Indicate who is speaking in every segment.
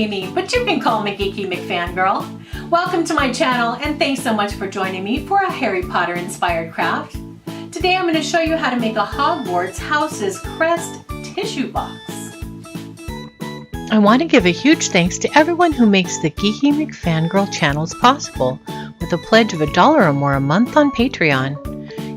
Speaker 1: Amy, but you can call me Geekymcfangirl. Welcome to my channel and thanks so much for joining me for a Harry Potter inspired craft. Today I'm going to show you how to make a Hogwarts House's Crest tissue box.
Speaker 2: I want to give a huge thanks to everyone who makes the Geekymcfangirl channels possible with a pledge of $1 or more a month on Patreon.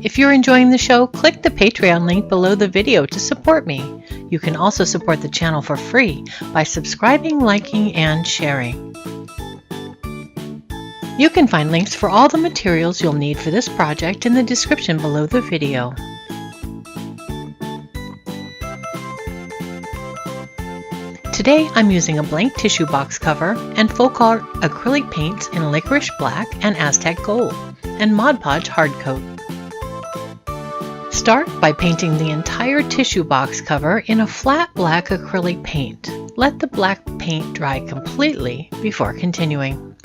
Speaker 2: If you're enjoying the show, click the Patreon link below the video to support me. You can also support the channel for free by subscribing, liking, and sharing. You can find links for all the materials you'll need for this project in the description below the video. Today I'm using a blank tissue box cover and folk art acrylic paints in licorice black and Aztec gold, and Mod Podge hard coat. Start by painting the entire tissue box cover in a flat black acrylic paint. Let the black paint dry completely before continuing.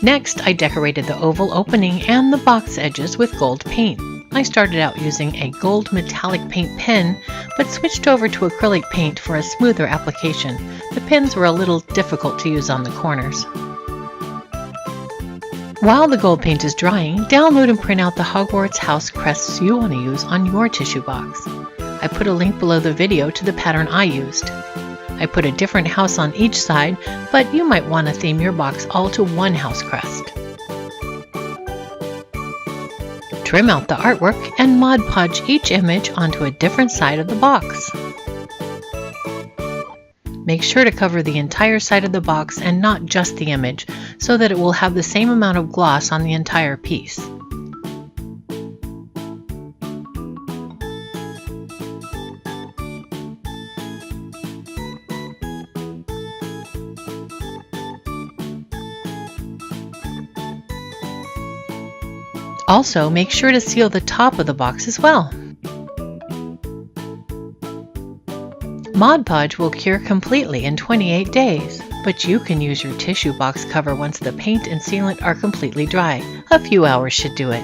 Speaker 2: Next, I decorated the oval opening and the box edges with gold paint. I started out using a gold metallic paint pen, but switched over to acrylic paint for a smoother application. The pens were a little difficult to use on the corners. While the gold paint is drying, download and print out the Hogwarts House crests you want to use on your tissue box. I put a link below the video to the pattern I used. I put a different house on each side, but you might want to theme your box all to one house crest. Trim out the artwork and Mod Podge each image onto a different side of the box. Make sure to cover the entire side of the box and not just the image, so that it will have the same amount of gloss on the entire piece. Also, make sure to seal the top of the box as well. Mod Podge will cure completely in 28 days, but you can use your tissue box cover once the paint and sealant are completely dry. A few hours should do it.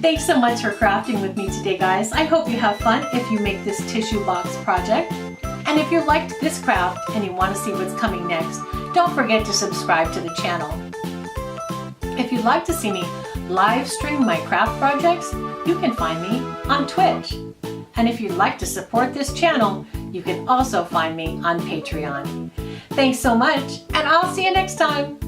Speaker 1: Thanks so much for crafting with me today, guys. I hope you have fun if you make this tissue box project. And if you liked this craft and you want to see what's coming next, don't forget to subscribe to the channel. If you'd like to see me live stream my craft projects, you can find me on Twitch. And if you'd like to support this channel, you can also find me on Patreon. Thanks so much, and I'll see you next time.